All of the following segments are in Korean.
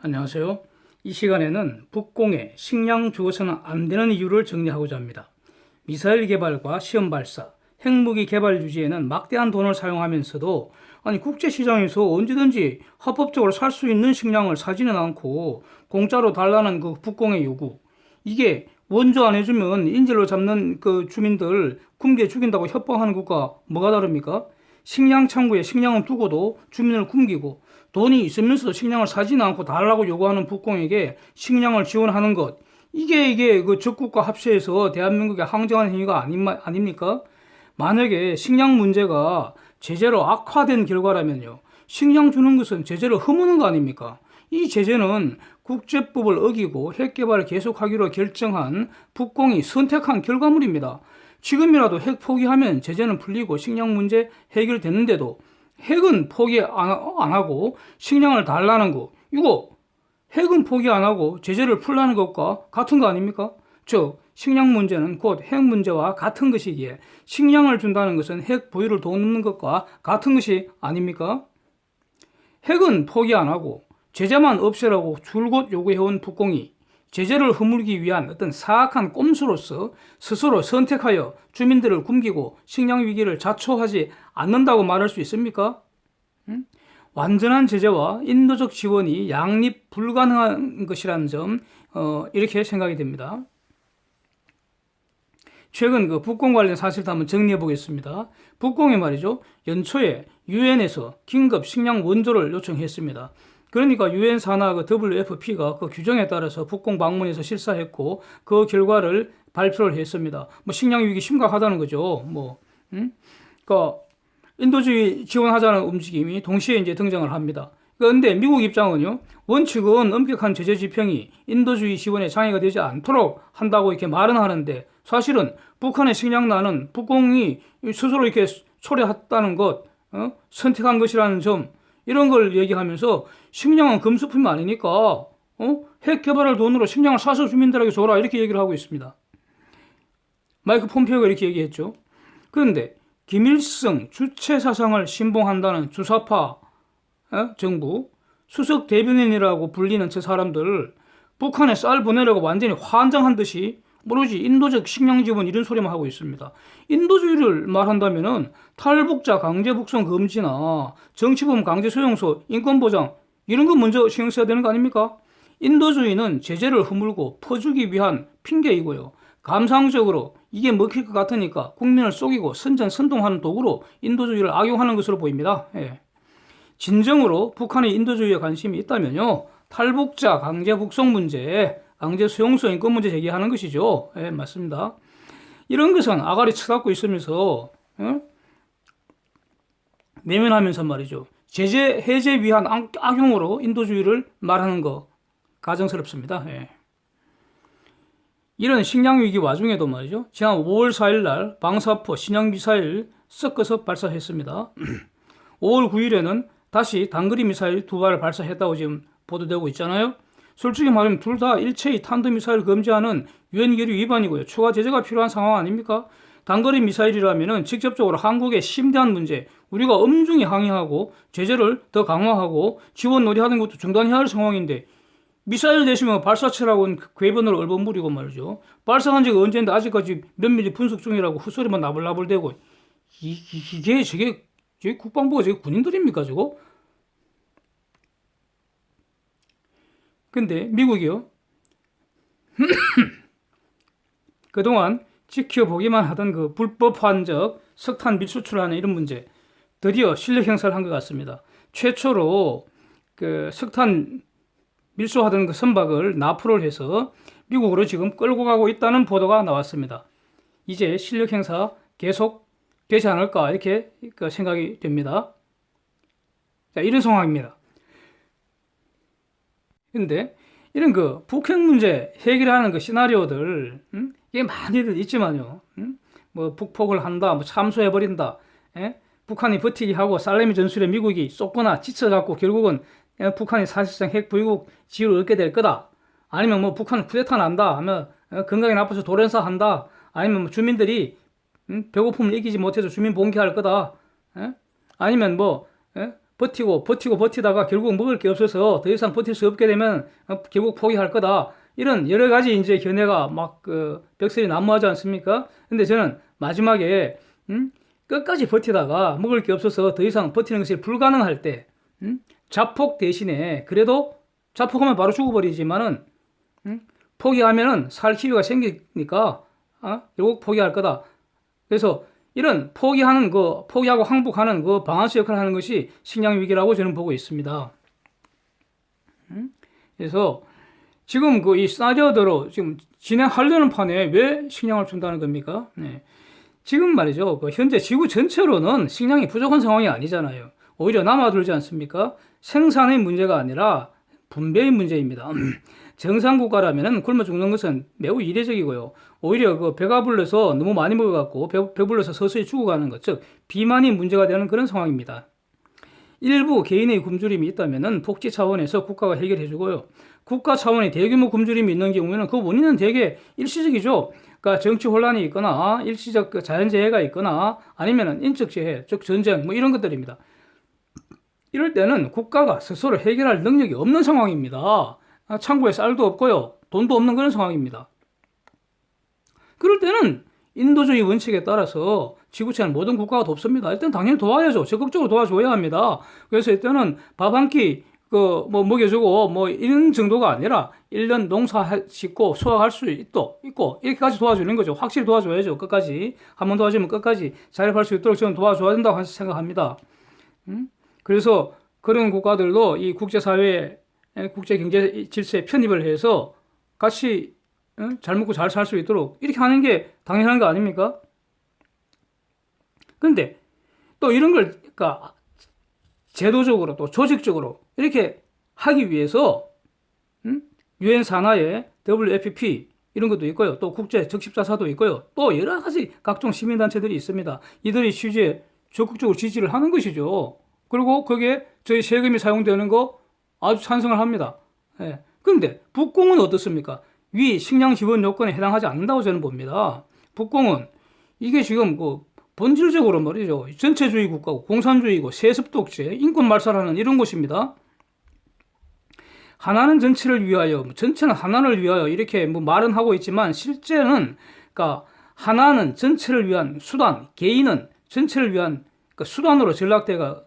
안녕하세요. 이 시간에는 북공에 식량 주어서는 안 되는 이유를 정리하고자 합니다. 미사일 개발과 시험 발사, 핵무기 개발 유지에는 막대한 돈을 사용하면서도 국제시장에서 언제든지 합법적으로 살 수 있는 식량을 사지는 않고 공짜로 달라는 그 북공의 요구. 이게 원조 안 해주면 인질로 잡는 그 주민들 굶겨 죽인다고 협박하는 것과 뭐가 다릅니까? 식량 창고에 식량은 두고도 주민을 굶기고 돈이 있으면서도 식량을 사지는 않고 달라고 요구하는 북공에게 식량을 지원하는 것. 이게 그 적국과 합세해서 대한민국에 항쟁하는 행위가 아닙니까? 만약에 식량 문제가 제재로 악화된 결과라면요. 식량 주는 것은 제재를 허무는 거 아닙니까? 이 제재는 국제법을 어기고 핵 개발을 계속하기로 결정한 북공이 선택한 결과물입니다. 지금이라도 핵 포기하면 제재는 풀리고 식량 문제 해결되는데도 핵은 포기 안 하고 식량을 달라는 거, 이거 핵은 포기 안 하고 제재를 풀라는 것과 같은 거 아닙니까? 즉 식량 문제는 곧 핵 문제와 같은 것이기에 식량을 준다는 것은 핵 보유를 돕는 것과 같은 것이 아닙니까? 핵은 포기 안 하고 제재만 없애라고 줄곧 요구해온 북공이 제재를 허물기 위한 어떤 사악한 꼼수로서 스스로 선택하여 주민들을 굶기고 식량 위기를 자초하지 않는다고 말할 수 있습니까? 완전한 제재와 인도적 지원이 양립 불가능한 것이라는 점, 이렇게 생각이 됩니다. 최근 그 북공 관련 사실도 한번 정리해 보겠습니다. 북공이 말이죠, 연초에 유엔에서 긴급 식량 원조를 요청했습니다. 그러니까 유엔 산하 그 WFP가 그 규정에 따라서 북공 방문해서 실사했고 그 결과를 발표를 했습니다. 식량 위기 심각하다는 거죠. 그러니까 인도주의 지원하자는 움직임이 동시에 이제 등장을 합니다. 그런데 미국 입장은요, 원칙은 엄격한 제재 집행이 인도주의 지원에 장애가 되지 않도록 한다고 이렇게 말은 하는데, 사실은 북한의 식량난은 북공이 스스로 이렇게 초래했다는 것, 선택한 것이라는 점, 이런 걸 얘기하면서 식량은 금수품이 아니니까 핵 개발할 돈으로 식량을 사서 주민들에게 줘라, 이렇게 얘기를 하고 있습니다. 마이크 폼페이오가 이렇게 얘기했죠. 그런데 김일성 주체 사상을 신봉한다는 주사파 정부 수석 대변인이라고 불리는 저 사람들, 북한에 쌀 보내려고 완전히 환장한 듯이 모르지 인도적 식량 지원 이런 소리만 하고 있습니다. 인도주의를 말한다면은 탈북자 강제 북송 금지나 정치범 강제 수용소 인권 보장 이런 거 먼저 신경 써야 되는 거 아닙니까? 인도주의는 제재를 허물고 퍼주기 위한 핑계이고요. 감상적으로 이게 먹힐 것 같으니까 국민을 속이고 선전선동하는 도구로 인도주의를 악용하는 것으로 보입니다. 진정으로 북한의 인도주의에 관심이 있다면요, 탈북자 강제 북송 문제, 강제 수용소 인권 문제 제기하는 것이죠. 맞습니다. 이런 것은 아가리 쳐닫고 있으면서 내면하면서 말이죠, 제재 해제 위한 악용으로 인도주의를 말하는 거 가정스럽습니다. 이런 식량 위기 와중에도 말이죠, 지난 5월 4일 날 방사포 신형 미사일 섞어서 발사했습니다. 5월 9일에는 다시 단거리 미사일 2발을 발사했다고 지금 보도되고 있잖아요. 솔직히 말하면 둘 다 일체의 탄도미사일 금지하는 유엔 결의 위반이고요. 추가 제재가 필요한 상황 아닙니까? 단거리 미사일이라면 직접적으로 한국의 심대한 문제, 우리가 엄중히 항의하고 제재를 더 강화하고 지원 노력하는 것도 중단해야 할 상황인데, 미사일 대시면 발사체라고는 궤변을 얼버무리고 말이죠. 발사한 지가 언제인데 아직까지 몇 밀리 분석 중이라고 헛소리만 나불나불대고, 저게 국방부가 저게 군인들입니까 저거? 근데 미국이요, 그동안 지켜보기만 하던 그 불법 환적 석탄 밀수출하는 이런 문제, 드디어 실력 행사를 한 것 같습니다. 최초로 그 석탄 밀수하던 그 선박을 납포를 해서 미국으로 지금 끌고 가고 있다는 보도가 나왔습니다. 이제 실력 행사 계속 되지 않을까, 이렇게 생각이 됩니다. 자, 이런 상황입니다. 근데 이런 그 북핵 문제 해결하는 그 시나리오들, 이게 많이들 있지만요, 북폭을 한다, 참수해버린다, 북한이 버티기 하고 살레미 전술에 미국이 쏟거나 지쳐갖고 결국은 북한이 사실상 핵 보유국 지위를 얻게 될 거다. 아니면 북한 쿠데타 난다 하면 건강이 나빠서 돌연사 한다. 아니면 주민들이 배고픔을 이기지 못해서 주민 봉기할 거다. 아니면 버티다가 결국 먹을 게 없어서 더 이상 버틸 수 없게 되면 결국 포기할 거다. 이런 여러 가지 이제 견해가 막 벽설이 난무하지 않습니까? 근데 저는 마지막에 끝까지 버티다가 먹을 게 없어서 더 이상 버티는 것이 불가능할 때 자폭 대신에 그래도 자폭하면 바로 죽어버리지만은 포기하면은 살 기회가 생기니까 결국 포기할 거다. 그래서 이런 포기하고 항복하는 그 방아쇠 역할을 하는 것이 식량 위기라고 저는 보고 있습니다. 그래서 지금 이 시나리오대로 지금 진행하려는 판에 왜 식량을 준다는 겁니까? 네. 지금 말이죠. 현재 지구 전체로는 식량이 부족한 상황이 아니잖아요. 오히려 남아돌지 않습니까? 생산의 문제가 아니라 분배의 문제입니다. 정상 국가라면 굶어 죽는 것은 매우 이례적이고요. 오히려 배가 불러서 너무 많이 먹어갖고 배불러서 서서히 죽어가는 것, 즉 비만이 문제가 되는 그런 상황입니다. 일부 개인의 굶주림이 있다면 복지 차원에서 국가가 해결해주고요. 국가 차원의 대규모 굶주림이 있는 경우에는 그 원인은 대개 일시적이죠. 그러니까 정치 혼란이 있거나 일시적 자연재해가 있거나 아니면 인적 재해, 즉 전쟁 이런 것들입니다. 이럴 때는 국가가 스스로 해결할 능력이 없는 상황입니다. 창고에 쌀도 없고요. 돈도 없는 그런 상황입니다. 그럴 때는 인도주의 원칙에 따라서 지구촌 모든 국가가 돕습니다. 일단 당연히 도와야죠. 적극적으로 도와줘야 합니다. 그래서 이때는 밥 한 끼 먹여주고 이런 정도가 아니라 1년 농사 짓고 수확할 수 있고 이렇게까지 도와주는 거죠. 확실히 도와줘야죠. 끝까지. 한 번 도와주면 끝까지 자립할 수 있도록 저는 도와줘야 된다고 생각합니다. 그래서 그런 국가들도 이 국제사회의 국제 경제 질서에 편입을 해서 같이 잘 먹고 잘 살 수 있도록 이렇게 하는 게 당연한 거 아닙니까? 근데 또 이런 걸 그러니까 제도적으로 또 조직적으로 이렇게 하기 위해서 유엔 산하에 WFP 이런 것도 있고요. 또 국제 적십자사도 있고요. 또 여러 가지 각종 시민단체들이 있습니다. 이들이 취지에 적극적으로 지지를 하는 것이죠. 그리고 거기에 저희 세금이 사용되는 거 아주 찬성을 합니다. 예. 그런데 북공은 어떻습니까? 위 식량 지원 요건에 해당하지 않는다고 저는 봅니다. 북공은 이게 지금 본질적으로 말이죠. 전체주의 국가고 공산주의고 세습 독재, 인권 말살하는 이런 곳입니다. 하나는 전체를 위하여, 전체는 하나를 위하여 이렇게 말은 하고 있지만 실제는 그러니까 하나는 전체를 위한 수단, 개인은 전체를 위한 수단으로 전락되어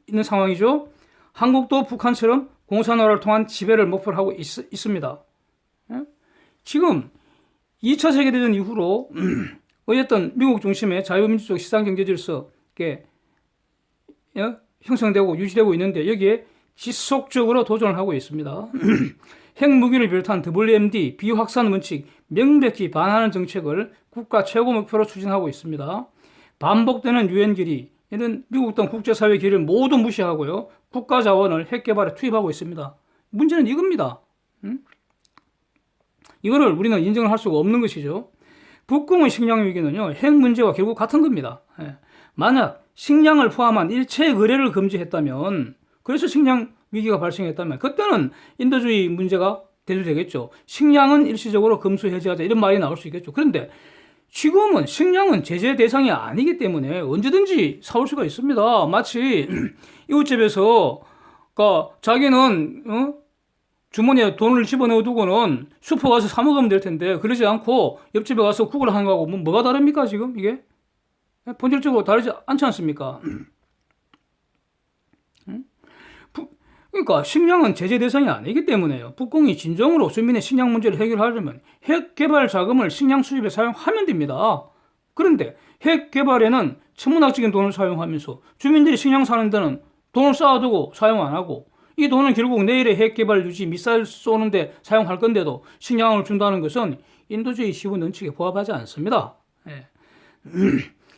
있는 상황이죠. 한국도 북한처럼 공산화를 통한 지배를 목표로 하고 있습니다. 지금 2차 세계대전 이후로 어쨌든 미국 중심의 자유민주적 시장경제질서 형성되고 유지되고 있는데 여기에 지속적으로 도전을 하고 있습니다. 핵무기를 비롯한 WMD, 비확산 원칙 명백히 반하는 정책을 국가 최고 목표로 추진하고 있습니다. 반복되는 유엔 결의, 이런 미국 등 국제사회 결의를 모두 무시하고요. 국가 자원을 핵 개발에 투입하고 있습니다. 문제는 이겁니다. 이거를 우리는 인정을 할 수가 없는 것이죠. 북공의 식량 위기는요, 핵 문제와 결국 같은 겁니다. 만약 식량을 포함한 일체 거래를 금지했다면, 그래서 식량 위기가 발생했다면, 그때는 인도주의 문제가 대두되겠죠. 식량은 일시적으로 금수 해제하자 이런 말이 나올 수 있겠죠. 그런데 지금은 식량은 제재 대상이 아니기 때문에 언제든지 사올 수가 있습니다. 마치 이웃집에서 자기는 주머니에 돈을 집어넣어 두고는 슈퍼 가서 사 먹으면 될 텐데 그러지 않고 옆집에 가서 국을 하는 거하고 뭐가 다릅니까 지금 이게? 본질적으로 다르지 않지 않습니까? 그러니까 식량은 제재 대상이 아니기 때문에요. 북공이 진정으로 주민의 식량 문제를 해결하려면 핵 개발 자금을 식량 수입에 사용하면 됩니다. 그런데 핵 개발에는 천문학적인 돈을 사용하면서 주민들이 식량 사는 데는 돈을 쌓아두고 사용 안 하고 이 돈은 결국 내일의 핵 개발 유지, 미사일 쏘는데 사용할 건데도 식량을 준다는 것은 인도주의 시분 원칙에 부합하지 않습니다.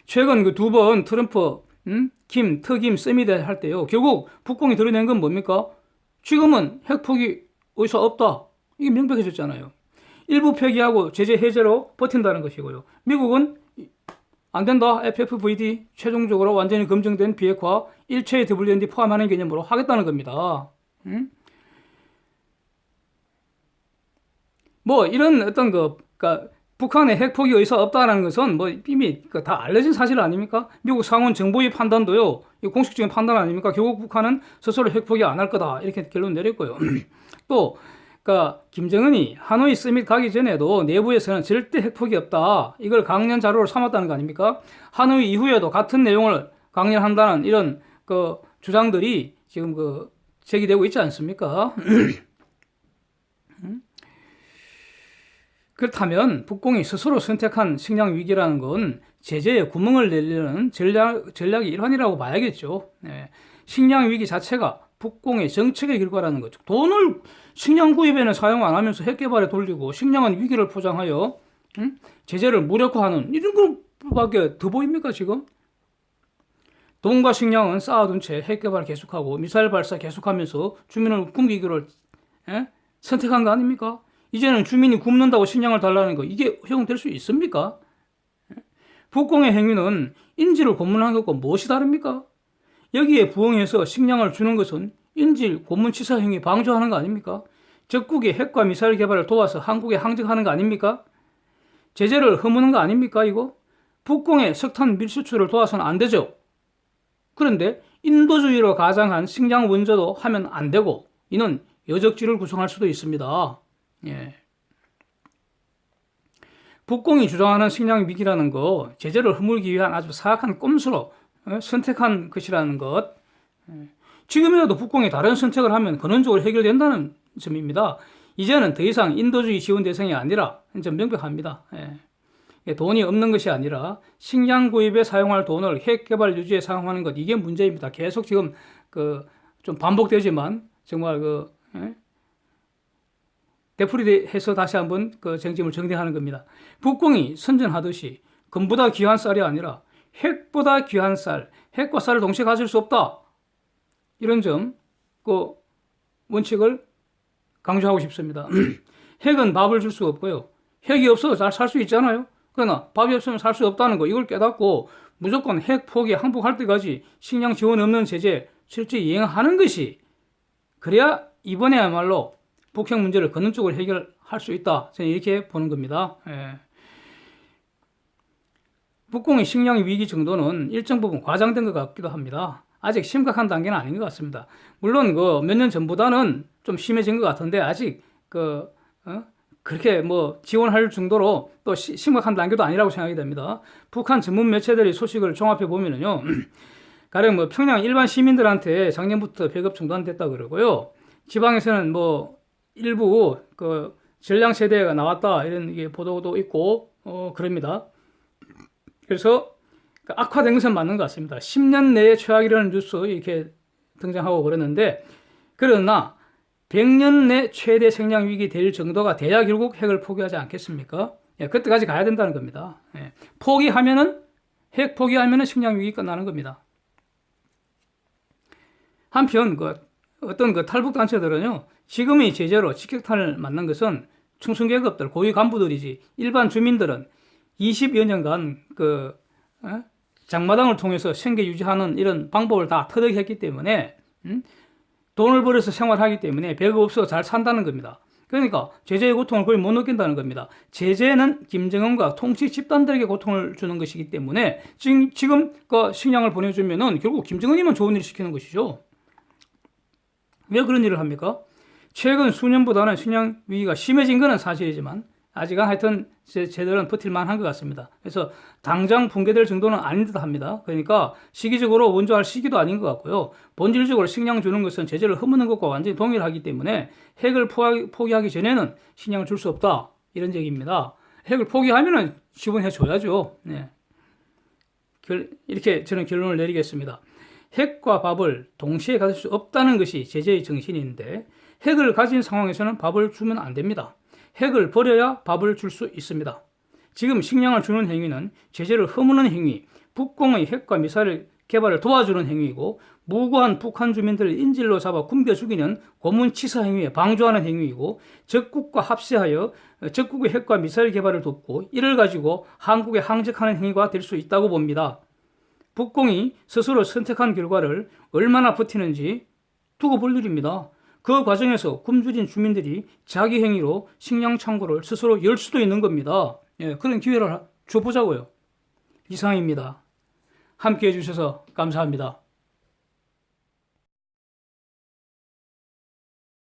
최근 그 두 번 트럼프 특임 서밋 할 때요. 결국 북공이 드러낸 건 뭡니까? 지금은 핵폭이 어디서 없다. 이게 명백해졌잖아요. 일부 폐기하고 제재 해제로 버틴다는 것이고요. 미국은 안 된다. FFVD 최종적으로 완전히 검증된 비핵화 일체의 WMD 포함하는 개념으로 하겠다는 겁니다. 이런 어떤 그러니까 북한의 핵 포기 의사 없다는 것은 뭐 이미 다 알려진 사실 아닙니까? 미국 상원 정보위 판단도요, 공식적인 판단 아닙니까? 결국 북한은 스스로 핵 포기 안 할 거다 이렇게 결론 내렸고요. 또 그러니까 김정은이 하노이 서밋 가기 전에도 내부에서는 절대 핵 포기 없다 이걸 강연 자료로 삼았다는 거 아닙니까? 하노이 이후에도 같은 내용을 강연한다는 이런 그 주장들이 지금 제기되고 있지 않습니까? 그렇다면 북공이 스스로 선택한 식량 위기라는 건 제재에 구멍을 내려는 전략의 일환이라고 봐야겠죠. 네. 식량 위기 자체가 북공의 정책의 결과라는 거죠. 돈을 식량 구입에는 사용 안 하면서 핵 개발에 돌리고 식량은 위기를 포장하여 제재를 무력화하는 이런 것밖에 더 보입니까 지금? 돈과 식량은 쌓아둔 채 핵 개발 계속하고 미사일 발사 계속하면서 주민을 굶기기를 선택한 거 아닙니까? 이제는 주민이 굶는다고 식량을 달라는 거 이게 허용될 수 있습니까? 북공의 행위는 인질을 고문한 것과 무엇이 다릅니까? 여기에 부응해서 식량을 주는 것은 인질 고문치사 행위 방조하는 거 아닙니까? 적국이 핵과 미사일 개발을 도와서 한국에 항적하는 거 아닙니까? 제재를 허무는 거 아닙니까 이거? 북공의 석탄 밀수출을 도와서는 안 되죠. 그런데 인도주의로 가장한 식량 원조도 하면 안 되고 이는 여적지를 구성할 수도 있습니다. 예. 북공이 주장하는 식량 위기라는 거 제재를 허물기 위한 아주 사악한 꼼수로 선택한 것이라는 것. 지금이라도 북공이 다른 선택을 하면 근원적으로 해결된다는 점입니다. 이제는 더 이상 인도주의 지원 대상이 아니라 좀 명백합니다. 예. 돈이 없는 것이 아니라 식량 구입에 사용할 돈을 핵 개발 유지에 사용하는 것 이게 문제입니다. 계속 지금 좀 반복되지만 정말 되풀이해서 다시 한번 쟁점을 정리하는 겁니다. 북공이 선전하듯이 금보다 귀한 쌀이 아니라 핵보다 귀한 쌀, 핵과 쌀을 동시에 가질 수 없다. 이런 점, 원칙을 강조하고 싶습니다. 핵은 밥을 줄 수 없고요. 핵이 없어도 잘 살 수 있잖아요. 그러나 밥이 없으면 살 수 없다는 거 이걸 깨닫고 무조건 핵 포기 항복할 때까지 식량 지원 없는 제재 실제 이행하는 것이 그래야 이번에야말로 북핵 문제를 근원적으로 해결할 수 있다. 저는 이렇게 보는 겁니다. 예. 북공의 식량 위기 정도는 일정 부분 과장된 것 같기도 합니다. 아직 심각한 단계는 아닌 것 같습니다. 물론 몇 년 전보다는 좀 심해진 것 같은데 아직 그렇게 지원할 정도로 또 심각한 단계도 아니라고 생각이 됩니다. 북한 전문 매체들의 소식을 종합해 보면요, 가령 평양 일반 시민들한테 작년부터 배급 중단됐다 그러고요. 지방에서는 일부 전량 세대가 나왔다 이런 보도도 있고 그럽니다. 그래서 악화된 것은 맞는 것 같습니다. 10년 내에 최악이라는 뉴스 이렇게 등장하고 그러는데 그러나 100년 내 최대 식량 위기 될 정도가 돼야 결국 핵을 포기하지 않겠습니까? 예, 그때까지 가야 된다는 겁니다. 예, 핵 포기하면은 식량 위기 끝나는 겁니다. 한편 어떤 탈북 단체들은요, 지금의 제재로 직격탄을 맞는 것은 충성계급들, 고위 간부들이지 일반 주민들은 20여 년간 장마당을 통해서 생계 유지하는 이런 방법을 다 터득했기 때문에 돈을 벌어서 생활하기 때문에 배가 없어서 잘 산다는 겁니다. 그러니까 제재의 고통을 거의 못 느낀다는 겁니다. 제재는 김정은과 통치 집단들에게 고통을 주는 것이기 때문에 지금 식량을 보내주면은 결국 김정은이만 좋은 일을 시키는 것이죠. 왜 그런 일을 합니까? 최근 수년보다는 식량 위기가 심해진 것은 사실이지만 아직은 하여튼 제들은 버틸만 한 것 같습니다. 그래서 당장 붕괴될 정도는 아닌 듯 합니다. 그러니까 시기적으로 원조할 시기도 아닌 것 같고요. 본질적으로 식량 주는 것은 제재를 허무는 것과 완전히 동일하기 때문에 핵을 포기하기 전에는 식량을 줄 수 없다. 이런 얘기입니다. 핵을 포기하면은 지원해 줘야죠. 네. 이렇게 저는 결론을 내리겠습니다. 핵과 밥을 동시에 가질 수 없다는 것이 제재의 정신인데 핵을 가진 상황에서는 밥을 주면 안 됩니다. 핵을 버려야 밥을 줄 수 있습니다. 지금 식량을 주는 행위는 제재를 허무는 행위, 북공의 핵과 미사일 개발을 도와주는 행위이고 무고한 북한 주민들을 인질로 잡아 굶겨 죽이는 고문치사 행위에 방조하는 행위이고 적국과 합세하여 적국의 핵과 미사일 개발을 돕고 이를 가지고 한국에 항적하는 행위가 될 수 있다고 봅니다. 북공이 스스로 선택한 결과를 얼마나 버티는지 두고 볼 일입니다. 그 과정에서 굶주린 주민들이 자기 행위로 식량 창고를 스스로 열 수도 있는 겁니다. 예, 그런 기회를 줘보자고요. 이상입니다. 함께 해주셔서 감사합니다.